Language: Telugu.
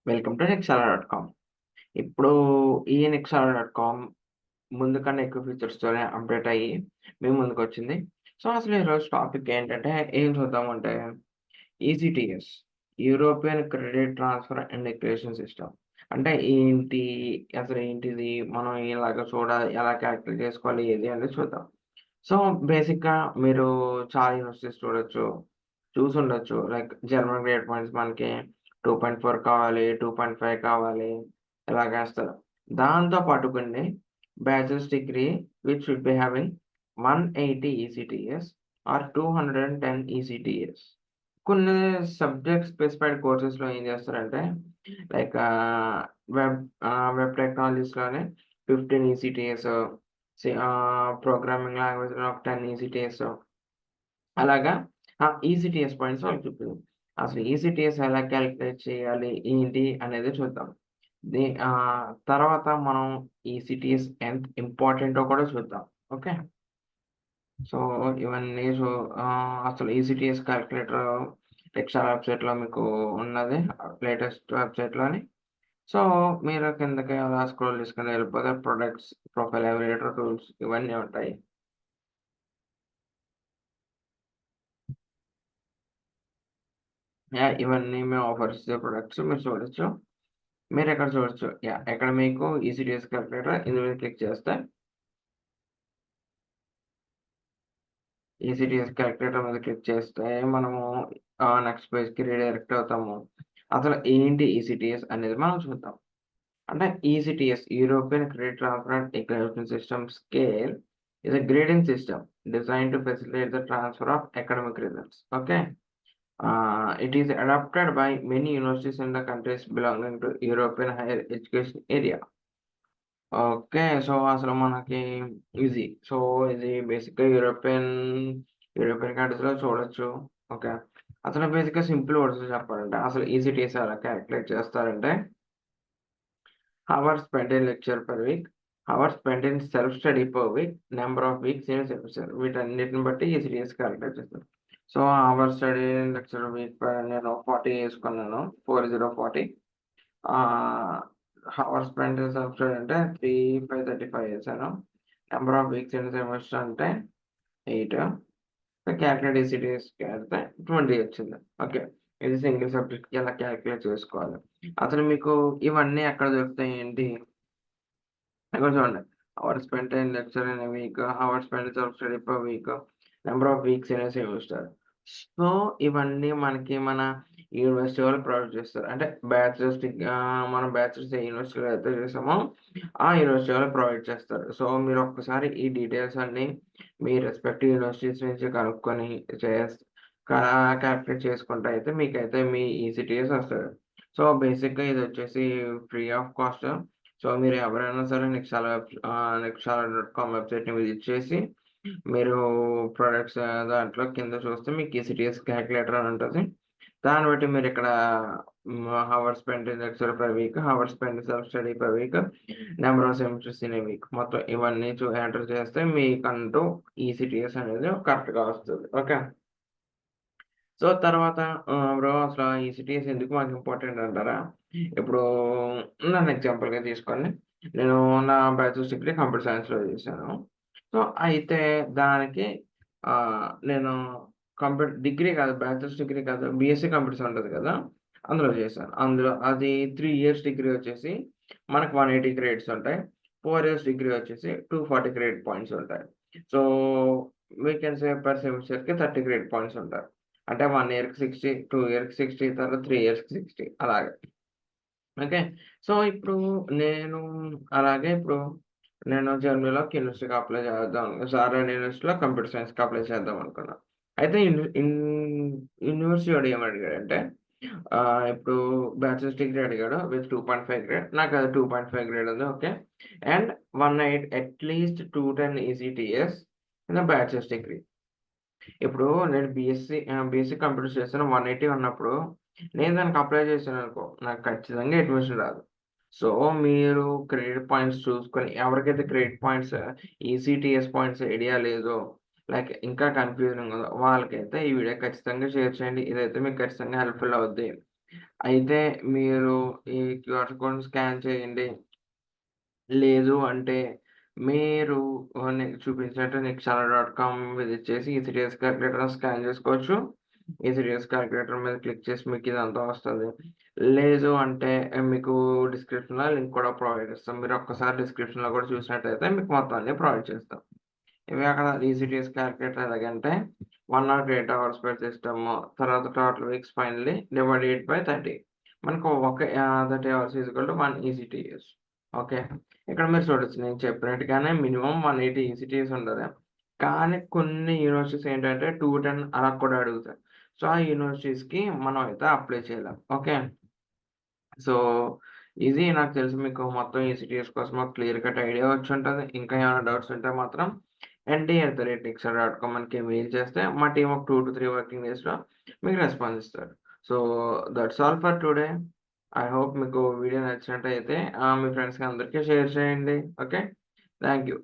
Welcome to నెక్సాలా.కామ్. ఇప్పుడు ఈ నెక్సాలా.కామ్ ముందు కన్నా ఎక్కువ ఫీచర్స్‌తోనే అప్‌డేట్ అయ్యి మీ ముందుకొచ్చింది. సో, అసలు ఈరోజు టాపిక్ ఏంటంటే ఏం చూద్దామంటే ECTS European credit transfer and equation system. అంటే ఏంటి? అసలేంటిది? మనం ఎలాగా చూడాలి? ఎలా క్యాలిక్యులేట్ చేసుకోవాలి? ఏది అనేది చూద్దాం. సో, బేసిక్‌గా మీరు చాలా యూనివర్సిటీస్ చూడొచ్చు. చూసుండొచ్చు. లైక్ జర్మన్ గ్రేడ్ పాయింట్స్ మనకి 2.4 కావాలి, 2.5 కావాలి ఇలాగేస్తారు. దాంతో పాటు కొన్ని bachelors degree which should be having 180 ECTS or 210 ECTS. కొన్ని సబ్జెక్ట్ స్పెసిఫైడ్ కోర్సెస్‌లో ఏం చేస్తారంటే లైక్ వెబ్ వెబ్ టెక్నాలజీస్‌లోనే 15 ఈసీటీఎస్, ప్రోగ్రామింగ్ లాంగ్వేజ్‌లో ఒక 10 ఈసీటీఎస్ అలాగా ఈసీటీఎస్ పాయింట్స్ వాళ్ళకి చూపిద్దాం. అసలు ఈసీటీఎస్ ఎలా క్యాలిక్యులేట్ చేయాలి? ఏంటి? అనేది చూద్దాం. తర్వాత మనం ఈసీటీఎస్ ఎంత ఇంపార్టెంటో కూడా చూద్దాం. ఓకే. సో, ఇవన్నీ అసలు ఈసీటీఎస్ కాలిక్యులేటర్ ఎక్సెల్ వెబ్‌సైట్‌లో మీకు ఉన్నది. లేటెస్ట్ వెబ్‌సైట్‌లోని. సో, మీరు కిందకి అలా స్క్రోల్ చేసుకొని వెళ్ళిపోతే ప్రొడక్ట్స్, ప్రొఫైల్ ఎవాల్యుయేటర్ టూల్స్ ఇవన్నీ ఉంటాయి. ఇవన్నీ మేము ఆఫర్ ఇచ్చే ప్రొడక్ట్స్ మీరు చూడొచ్చు. మీరిక్కడ చూడొచ్చు. ఇక్కడ మీకు ఈసీడీఎస్ కాలిక్యులేటర్ ఇందులో క్లిక్ చేస్తే ఈసీడీఎస్ కాలిక్యులేటర్ మీద క్లిక్ చేస్తే మనము నెక్స్ట్ పేజ్‌కి రీడైరెక్ట్ అవుతాము. అసలు ఏంటి ఈసీటీఎస్ అనేది మనం చూద్దాం. అంటే ECTS European credit transfer and acquisition system scale is a grading system designed to facilitate the transfer of academic results. Okay. It is adopted by many universities in the countries belonging to European higher education area. Okay. So, అసలు మనకి ఈజీ. సో, ఇది బేసిక్‌గా యూరోపియన్ కంట్రీస్‌లో చూడొచ్చు. ఓకే. అసలు బేసిక్‌గా సింపుల్ వర్డ్స్‌లో చెప్పాలంటే అసలు ఈసీటీఎస్ ఎలా కాలిక్యులేట్ చేస్తారంటే hours spent in lecture per week, hours spent in self study per week, number of weeks in a semester. వీటన్నిటిని బట్టి ఈసీటీఎస్ కాలిక్యులేట్ చేస్తారు. So, hours study in lecture week నేను 40 ఏసుకున్నాను. 40 ఆహ్, hours spent in self study అంటే 35 ఏసాను. Number of weeks in semester అంటే 8. క్యాలిక్యులేట్ ఈసీటీఎస్‌కి ఎళ్తే 20 వచ్చింది. ఓకే. ఇది సింగిల్ సబ్జెక్ట్‌కి ఎలా క్యాలిక్యులేట్ చేసుకోవాలి. అసలు మీకు ఇవన్నీ ఎక్కడ దొరుకుతాయి ఏంటి? ఇక్కడ చూడండి. Hours spent in lecture in a week, hours spent self study per week, number of weeks in a semester. So, ఇవన్నీ మనకి మన యూనివర్సిటీ వాళ్ళు ప్రొవైడ్ చేస్తారు. అంటే మనం బ్యాచిలర్స్ ఏ యూనివర్సిటీలో అయితే చేసామో, ఆ యూనివర్సిటీ వాళ్ళు ప్రొవైడ్ చేస్తారు. సో, మీరు ఒక్కసారి ఈ డీటెయిల్స్ అన్నీ మీ రెస్పెక్టివ్ యూనివర్సిటీస్ నుంచి కనుక్కొని చేస్ కా కాలిక్యులేట్ చేసుకుంటే అయితే మీకైతే మీ ఈసీటీఎస్ వస్తది. సో, బేసిక్‌గా ఇదొచ్చేసి ఫ్రీ ఆఫ్ కాస్ట్. సో, మీరు ఎవరైనా సరే నెక్సాలా.కామ్ వెబ్‌సైట్‌ని విజిట్ చేసి మీరు ప్రొడక్ట్స్ దాంట్లో కింద చూస్తే మీకు ఈసీటీఎస్ కాలిక్యులేటర్ అని ఉంటది. దాన్ని బట్టి మీరిక్కడ hours spent in lecture per week, hours spent self study per week, number of semesters in a week మొత్తం ఇవన్నీ ఎంటర్ చేస్తే మీకంటూ ఈసీటీఎస్ అనేది కరెక్ట్‌గా వస్తది. ఓకే. సో, తర్వాత బ్రో అసల ఈసీటీఎస్ ఎందుకు మాకు ఇంపార్టెంట్ అంటారా? ఇప్పుడు నన్ను ఎగ్జాంపుల్‌గా తీసుకోండి. నేను నా బ్యాచిలర్స్ డిగ్రీ కంప్యూటర్ సైన్స్‌లో చేశాను. సో, అయితే దానికి నేను డిగ్రీ కాదు, బ్యాచిలర్స్ డిగ్రీ కాదు, బీఎస్సీ కంప్యూటర్స్ ఉంటది కదా! అందులో చేశాను. అందులో అది 3 ఇయర్స్ డిగ్రీ వచ్చేసి మనకు 180 క్రెడిట్స్ ఉంటాయి. 4 ఇయర్స్ డిగ్రీ వచ్చేసి 240 క్రెడిట్ పాయింట్స్ ఉంటాయి. So, we can say per సెమిస్టర్‌కి 30 క్రెడిట్ పాయింట్స్ ఉంటాయి. అంటే 1 ఇయర్‌కి 60, 2 ఇయర్స్‌కి 60, తర్వాత 3 ఇయర్స్‌కి 60 అలాగా. ఓకే. సో, ఇప్పుడు నేను ఇప్పుడు నేను జర్మనీలో కెమిస్ట్రీకి అప్లై చేద్దాం. సార్‌ని యూనివర్సిటీలో కంప్యూటర్ సైన్స్‌కి అప్లై చేద్దాం అనుకున్నా. అయితే యూనివర్సిటీ వాడు ఏమడిగాడంటే ఇప్పుడు బ్యాచిలర్స్ డిగ్రీ అడిగాడు విత్ 2.5 గ్రేడ్. నాకు అది 2.5 గ్రేడ్ ఉంది. Okay. And 18 at least 210 ECTS in the bachelors degree. ఇప్పుడు నేను బీఎస్సీ కంప్యూటర్స్ చేశాను. 180 ఉన్నప్పుడు నేను దానికి అప్లై చేశాననుకో, నాకు ఖచ్చితంగా అడ్మిషన్ రాదు. సో, మీరు క్రెడిట్ పాయింట్స్ చూసుకొని ఎవరికైతే credit points, ECTS points idea లేదో, లైక్ ఇంకా కన్‌ఫ్యూజింగ్ ఉందో వాళ్ళకైతే ఈ వీడియో ఖచ్చితంగా షేర్ చేయండి. ఇదైతే మీకు ఖచ్చితంగా హెల్ప్‌ఫుల్ అవుద్ది. అయితే మీరు ఈ క్యూఆర్ కోడ్‌ని స్కాన్ చేయండి. లేదు అంటే మీరు నేను చూపించినట్టు నెక్స్ట్‌చానల్.కామ్ విజిట్ చేసి ఈసీడీఎస్ కాలిక్యులేటర్‌ని స్కాన్ చేసుకోవచ్చు. ఈసీడీఎస్ కాలిక్యులేటర్ మీద క్లిక్ చేసి మీకు ఇదంతా వస్తది. లేదు అంటే మీకు డిస్క్రిప్షన్‌లో లింక్ కూడా ప్రొవైడ్ చేస్తాం. మీరు ఒక్కసారి డిస్క్రిప్షన్‌లో కూడా చూసినట్టయితే మీకు మొత్తం అన్నీ ప్రొవైడ్ చేస్తాం. ఇవి అక్కడ ఈసీడీఎస్ కాలిక్యులేటర్ ఎలాగంటే 1 నాట్ 8 అవర్స్ పర్ సిస్టమ్. తర్వాత total weeks finally divided by 30. మనకు 30 hours equal to 1 ECTS. Okay. ఇక్కడ మీరు చూడొచ్చు నేను చెప్పినట్టుగానే మినిమమ్ 180 ఈసీటీఎస్ ఉంటది. కానీ కొన్ని యూనివర్సిటీస్ ఏంటంటే 210 అలా కూడా అడుగుతాయి. సో, ఆ యూనివర్సిటీస్‌కి మనం అయితే అప్లై చేయలేం. ఓకే. సో, ఇది నాకు తెలిసి మీకు మొత్తం ఈసీటీఎస్ కోసం ఒక క్లియర్ కట్ ఐడియా వచ్చుంటది. ఇంకా ఏమైనా డౌట్స్ ఉంటే మాత్రం ND@nextcell.com మనకి మెయిల్ చేస్తే మా టీమ్ ఒక 2-3 వర్కింగ్ డేస్‌లో మీకు రెస్పాన్స్ ఇస్తారు. So, that's all for today. I hope మీకు వీడియో నచ్చినట్టయితే మీ ఫ్రెండ్స్‌కి అందరికి షేర్ చేయండి. ఓకే. Thank you.